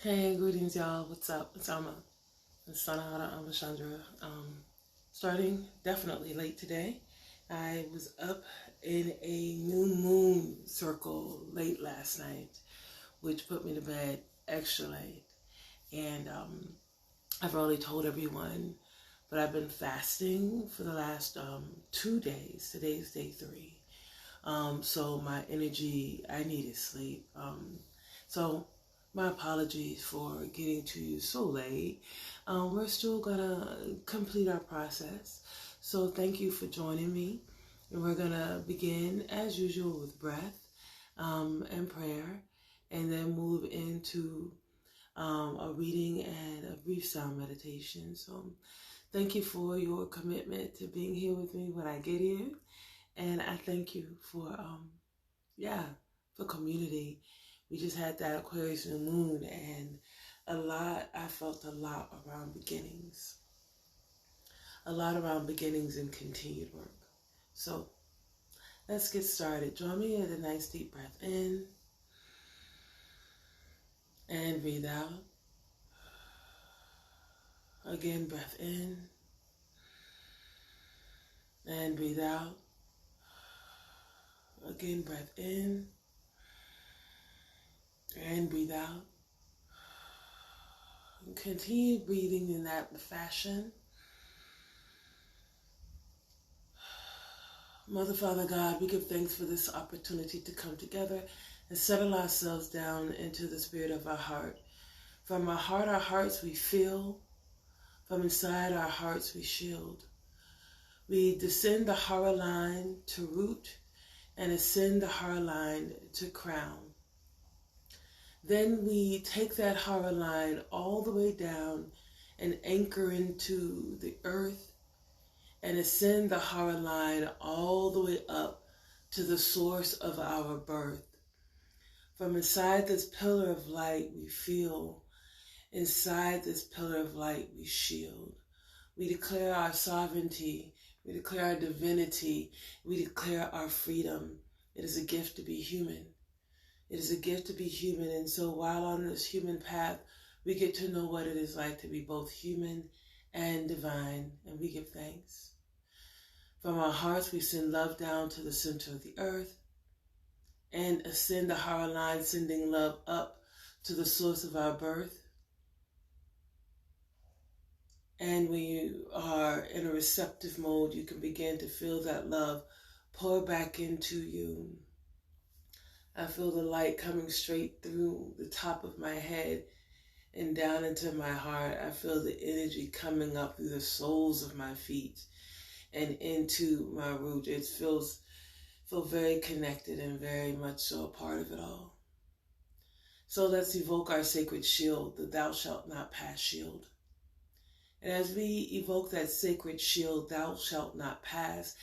Hey, greetings, y'all. What's up? It's Sanahara, Amachandra. Starting definitely late today. I was up in a new moon circle late last night, which put me to bed extra late. And I've already told everyone, but I've been fasting for the last 2 days. Today's day 3. So my energy, I needed sleep. So my apologies for getting to you so late. We're still gonna complete our process. So thank you for joining me. And we're gonna begin as usual with breath and prayer, and then move into a reading and a brief sound meditation. So thank you for your commitment to being here with me when I get here. And I thank you for, for community. We just had that Aquarius new moon, and I felt a lot around beginnings. A lot around beginnings and continued work. So let's get started. Join me with a nice deep breath in and breathe out. Again, breath in and breathe out. Again, breath in and breathe out. And continue breathing in that fashion. Mother, Father, God, we give thanks for this opportunity to come together and settle ourselves down into the spirit of our heart. From our hearts we feel. From inside our hearts we shield. We descend the Hara line to root and ascend the Hara line to crown. Then we take that Hara line all the way down and anchor into the earth and ascend the Hara line all the way up to the source of our birth. From inside this pillar of light we feel. Inside this pillar of light we shield. We declare our sovereignty. We declare our divinity. We declare our freedom. It is a gift to be human. It is a gift to be human. And so while on this human path, we get to know what it is like to be both human and divine. And we give thanks. From our hearts, we send love down to the center of the earth and ascend the Hara line, sending love up to the source of our birth. And when you are in a receptive mode, you can begin to feel that love pour back into you. I feel the light coming straight through the top of my head and down into my heart. I feel the energy coming up through the soles of my feet and into my root. It feels very connected and very much so a part of it all. So let's evoke our sacred shield, the Thou Shalt Not Pass shield. And as we evoke that sacred shield, Thou Shalt Not Pass,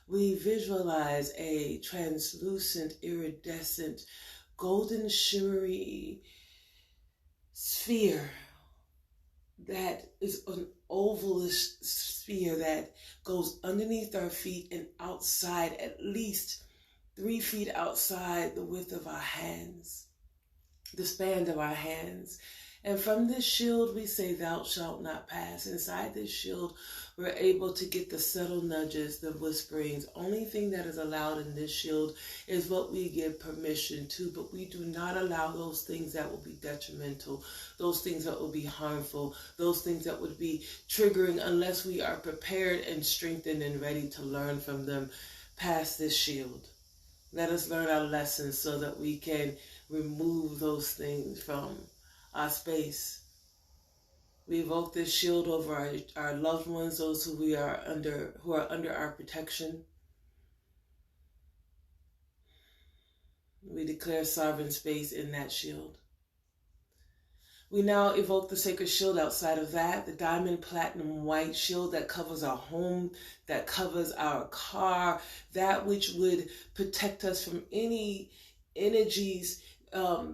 we visualize a translucent, iridescent, golden, shimmery sphere that is an ovalish sphere that goes underneath our feet and outside, at least 3 feet outside the width of our hands, the span of our hands. And from this shield, we say, Thou shalt not pass. Inside this shield, we're able to get the subtle nudges, the whisperings. Only thing that is allowed in this shield is what we give permission to, but we do not allow those things that will be detrimental, those things that will be harmful, those things that would be triggering unless we are prepared and strengthened and ready to learn from them past this shield. Let us learn our lessons so that we can remove those things from our space. We evoke this shield over our loved ones, those who are under our protection. We declare sovereign space in that shield. We now evoke the sacred shield outside of that, the diamond, platinum, white shield that covers our home, that covers our car, that which would protect us from any energies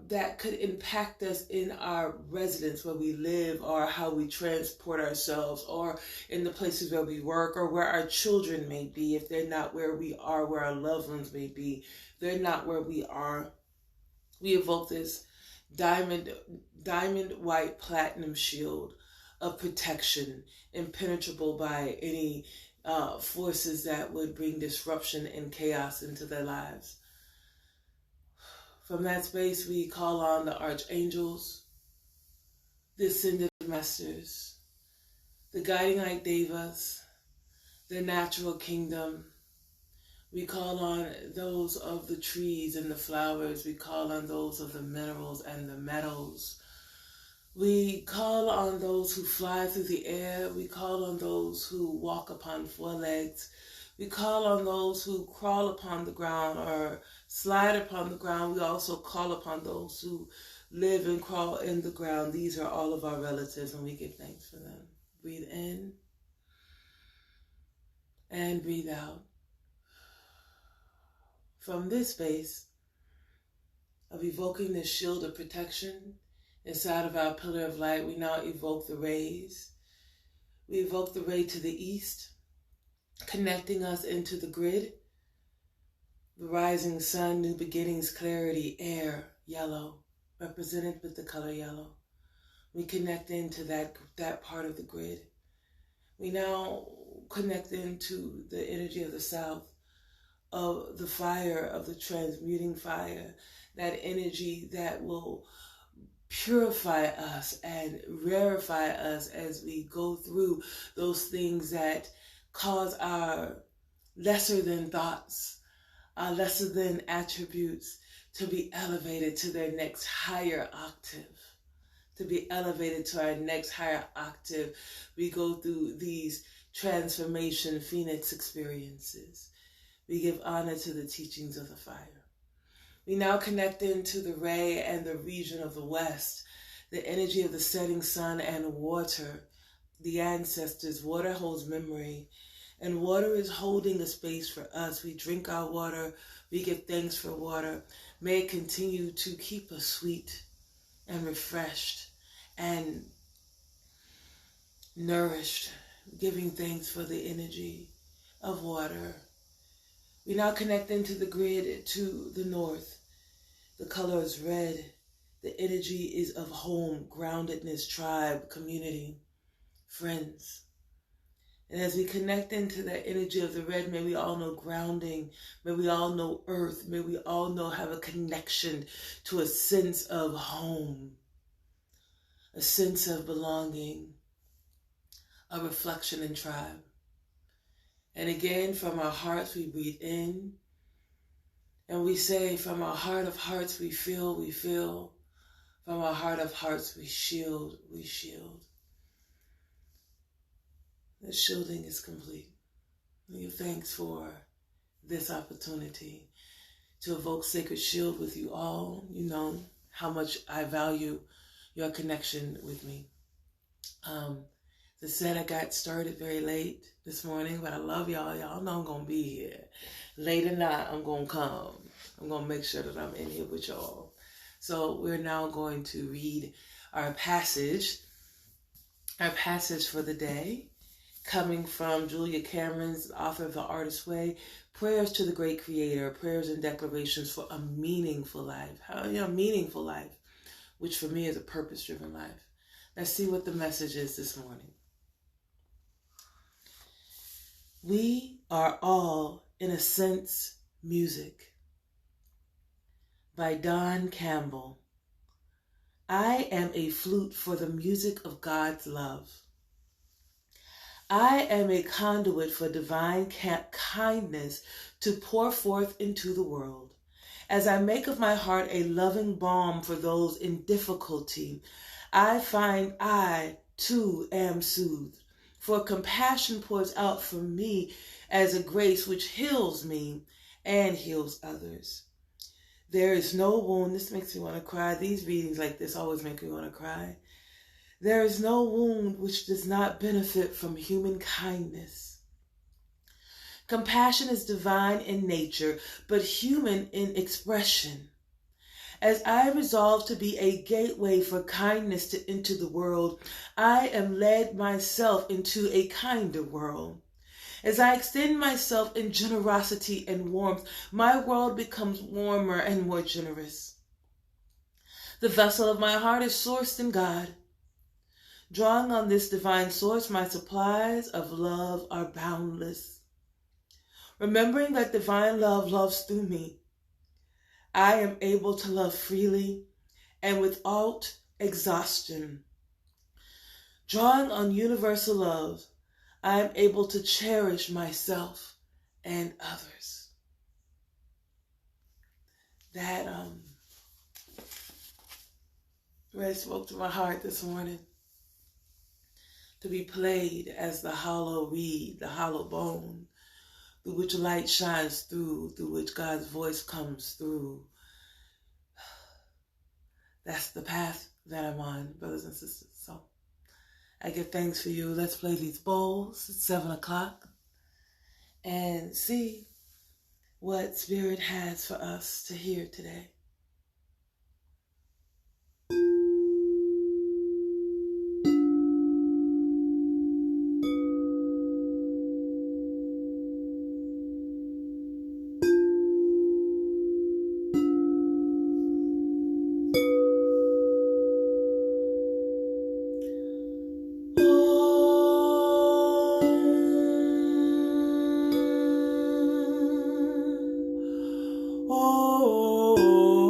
that could impact us in our residence where we live, or how we transport ourselves, or in the places where we work, or where our children may be, if they're not where we are, where our loved ones may be, they're not where we are. We evoke this diamond white platinum shield of protection, impenetrable by any forces that would bring disruption and chaos into their lives. From that space, we call on the archangels, the ascended masters, the guiding light devas, the natural kingdom. We call on those of the trees and the flowers. We call on those of the minerals and the metals. We call on those who fly through the air. We call on those who walk upon four legs. We call on those who crawl upon the ground or slide upon the ground. We also call upon those who live and crawl in the ground. These are all of our relatives, and we give thanks for them. Breathe in and breathe out. From this space of evoking this shield of protection inside of our pillar of light, we now evoke the rays. We evoke the ray to the east, connecting us into the grid, the rising sun, new beginnings, clarity, air, yellow, represented with the color yellow. We connect into that part of the grid. We now connect into the energy of the south, of the fire, of the transmuting fire, that energy that will purify us and rarefy us as we go through those things that cause our lesser than thoughts, our lesser than attributes to be elevated to their next higher octave. To be elevated to our next higher octave, we go through these transformation phoenix experiences. We give honor to the teachings of the fire. We now connect into the ray and the region of the west, the energy of the setting sun and water, the ancestors. Water holds memory, and water is holding a space for us. We drink our water. We give thanks for water. May it continue to keep us sweet and refreshed and nourished, giving thanks for the energy of water. We now connect into the grid to the north. The color is red. The energy is of home, groundedness, tribe, community, friends. And as we connect into that energy of the red, may we all know grounding. May we all know earth. May we all know have a connection to a sense of home, a sense of belonging, a reflection in tribe. And again, from our hearts, we breathe in. And we say, from our heart of hearts, we feel, we feel. From our heart of hearts, we shield, we shield. The shielding is complete. We give thanks for this opportunity to evoke Sacred Shield with you all. You know how much I value your connection with me. As I said, I got started very late this morning, but I love y'all. Y'all know I'm going to be here. Late or not, I'm going to come. I'm going to make sure that I'm in here with y'all. So we're now going to read our passage for the day, coming from Julia Cameron's, author of The Artist's Way, Prayers to the Great Creator, Prayers and Declarations for a Meaningful Life. Meaningful life, which for me is a purpose-driven life. Let's see what the message is this morning. We are all, in a sense, music. By Don Campbell. I am a flute for the music of God's love. I am a conduit for divine kindness to pour forth into the world. As I make of my heart a loving balm for those in difficulty, I find I, too, am soothed. For compassion pours out from me as a grace which heals me and heals others. There is no wound. This makes me want to cry. These readings like this always make me want to cry. There is no wound which does not benefit from human kindness. Compassion is divine in nature, but human in expression. As I resolve to be a gateway for kindness into the world, I am led myself into a kinder world. As I extend myself in generosity and warmth, my world becomes warmer and more generous. The vessel of my heart is sourced in God. Drawing on this divine source, my supplies of love are boundless. Remembering that divine love loves through me, I am able to love freely and without exhaustion. Drawing on universal love, I am able to cherish myself and others. That really spoke to my heart this morning. To be played as the hollow reed, the hollow bone, through which light shines through which God's voice comes through. That's the path that I'm on, brothers and sisters. So I give thanks for you. Let's play these bowls at 7 o'clock and see what Spirit has for us to hear today. Oh.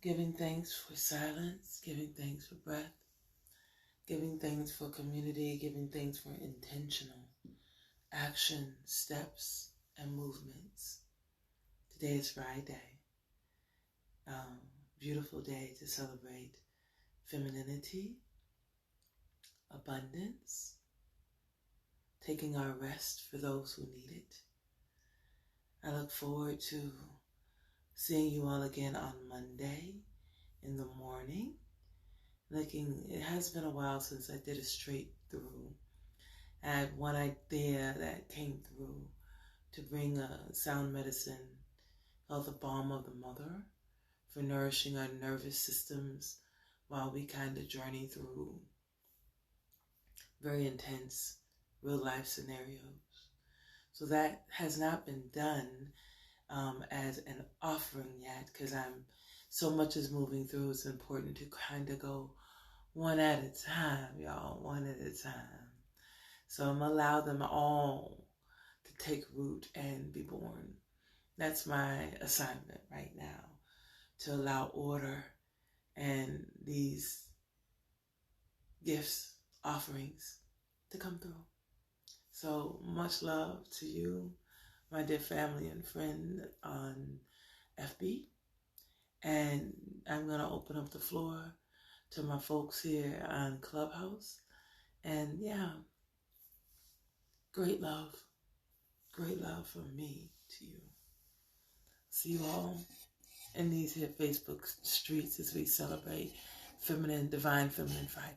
Giving thanks for silence, giving thanks for breath, giving thanks for community, giving thanks for intentional action, steps, and movements. Today is Friday. Beautiful day to celebrate femininity, abundance, taking our rest for those who need it. I look forward to seeing you all again on Monday in the morning. It has been a while since I did a straight through. I had one idea that came through to bring a sound medicine called the Balm of the Mother for nourishing our nervous systems while we kind of journey through very intense real life scenarios. So that has not been done as an offering yet, because so much is moving through. It's important to kind of go one at a time, y'all, one at a time. So I'm going to allow them all to take root and be born. That's my assignment right now, to allow order and these gifts, offerings to come through. So much love to you, my dear family and friend on FB. And I'm going to open up the floor to my folks here on Clubhouse. And yeah, great love from me to you. See you all in these here Facebook streets as we celebrate Divine Feminine Friday.